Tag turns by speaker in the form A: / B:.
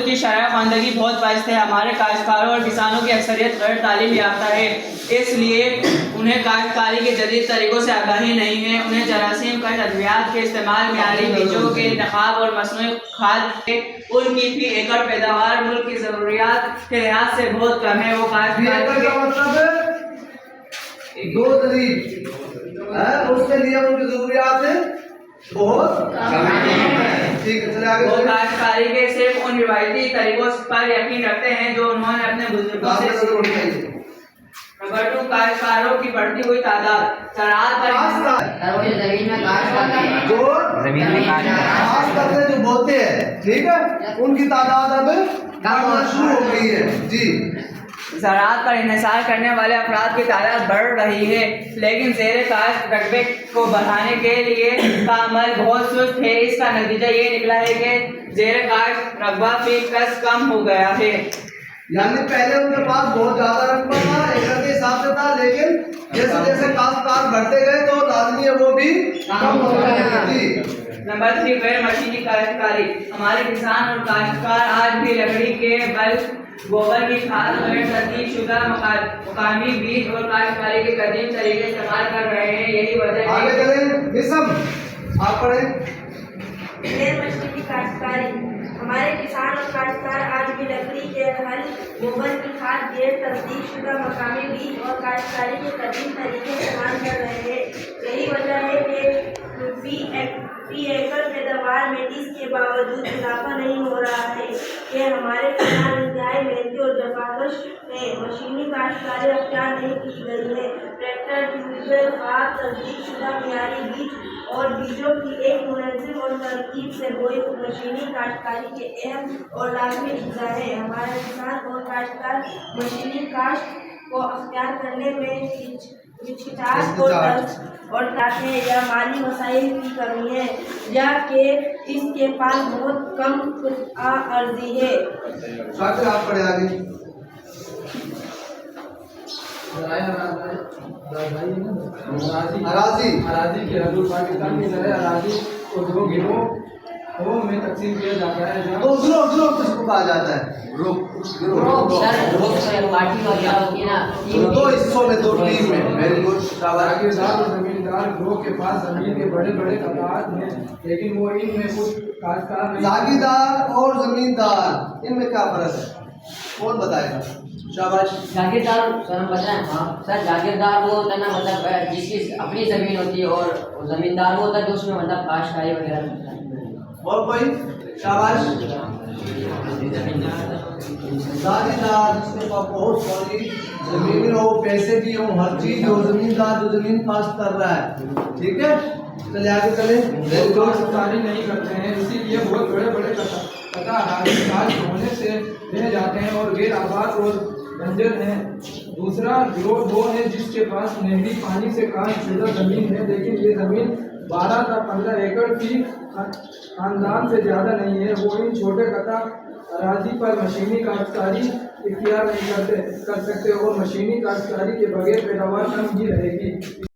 A: کی شرح خواندگی بہت باعث ہے۔ ہمارے کاشتکاروں اور کسانوں کی اکثریت غیر تعلیم یافتہ ہے، اس لیے انہیں کاشتکاری کے جدید طریقوں سے آگاہی نہیں ہے۔ انہیں جراثیم کش ادویات کے استعمال، معیاری بیجوں کے انتخاب اور مصنوعی کھاد کے ان کی فی ایکڑ پیداوار ملک کی ضروریات کے لحاظ سے بہت کم ہے۔ وہ
B: اس کے لیے ان کی ضروریات بہت
A: کاشتکاری کے صرف ان روایتی طریقوں پر یقین رکھتے ہیں جو انہوں نے اپنے بزرگوں سے سیکھے۔ نمبر 2، کاشتکاروں کی بڑھتی ہوئی تعداد۔ زراعت پر
B: جو بولتے ہیں، ٹھیک ہے، ان کی تعداد اب بڑھنا شروع ہو گئی ہے۔ جی،
A: زراعت پر انحصار کرنے والے افراد کی تعداد بڑھ رہی ہے، لیکن زیر کاشت رقبے کو بڑھانے کے لیے کا عمل بہت سست ہے۔ اس کا نتیجہ یہ نکلا ہے کہ زیر کاشت رقبہ فی کس کم ہو گیا ہے۔
B: یعنی پہلے ان کے پاس بہت زیادہ رقبہ تھا، ایکڑ کے حساب سے تھا، لیکن جیسے جیسے کاشتکار بڑھتے گئے تو لازمی ہے وہ بھی کم ہو گئے۔
A: نمبر 3، غیر مشینی کاشتکاری۔ ہمارے کسان اور کاشتکار آج بھی لکڑی کے بل، گوبر کی کھاد، غیر تصدیق شدہ مقامی بیج اور کاشتکاری کے قدیم طریقے استعمال کر رہے ہیں۔ یہی وجہ ہے
B: آگے چلیں، بسم آپ پڑھیں۔
C: غیر مشینی کاشتکاری۔ ہمارے کسان اور کاشتکار آج بھی لکڑی کے ہل، گوبر کی کھاد، غیر تصدیق شدہ مقامی بیج اور کاشتکاری کے قدیم طریقے استعمال کر رہے ہیں۔ یہی وجہ ہے کہ فی ایکڑ پیداوار میں اس کے باوجود اضافہ نہیں ہو رہا ہے کہ ہمارے کسان انتہائی محنتی اور جفاکش ہیں۔ مشینی کاشتکاری اختیار نہیں کی گئی ہے۔ ٹریکٹر، ٹیوبویل، کھاد، تصدیق شدہ معیاری بیج اور بیجوں کی ایک منظم اور ترتیب سے بوئی مشینی کاشتکاری کے اہم اور لازمی اجزاء ہیں۔ ہمارے کسان اور کاشتکار مشینی کاشت کو اختیار کرنے میں ہچکچاہٹ اور طاقتیں یا مالی وسائل کی کمی ہے، یا کہ اس کے پاس بہت کم قطع عرضی ہے۔
B: شاکر آپ پڑھیں آگے۔
D: اراضی کے حدود پاکستان کی ذرائع اراضی کو 2 گروہوں میں تقسیم کیا جاتا ہے، جہاں
B: گروہ کس کو کہا جاتا ہے؟ دو حصوں میں، 2 ٹیم میں۔ ویری گڈ،
D: جاگیردار اور زمیندار گروہ کے پاس زمین کے بڑے بڑے قطعات ہیں، لیکن وہ ان میں کچھ کاشتکار نہیں۔
B: جاگیردار اور زمیندار، ان میں کیا فرق ہے؟ کون بتائے گا؟ شاباش۔
E: جاگیردار سر ہم بتائیں۔ ہاں سر، جاگیردار وہ ہوتا ہے نا، مطلب جس کی اپنی زمین ہوتی ہے، اور زمیندار وہ ہوتا ہے جو اس میں مطلب کاشتکاری وغیرہ کرتا ہے۔
B: اور کوئی؟ شاباش۔ جاگیردار جس کے پاس بہت ساری زمینیں ہو، پیسے بھی ہوں، ہر چیز ہو، زمیندار جو زمین پاس کر رہا ہے، ٹھیک ہے؟ چلے آگے چلیں۔
D: کاشتکاری نہیں کرتے ہیں، اسی لیے بہت بڑے بڑے قطع اراضی کاشت ہونے سے رہ جاتے ہیں اور غیر آباد اور بنجر ہیں۔ دوسرا گروہ وہ ہے جس کے پاس نہری پانی سے کاشت شدہ زمین ہے، لیکن یہ زمین 12 تا 15 ایکڑ کی خاندان سے زیادہ نہیں ہے۔ وہ ان چھوٹے قطع اراضی پر مشینی کاشتکاری اختیار نہیں کر سکتے، اور مشینی کاشتکاری کے بغیر پیداوار کم ہی رہے گی۔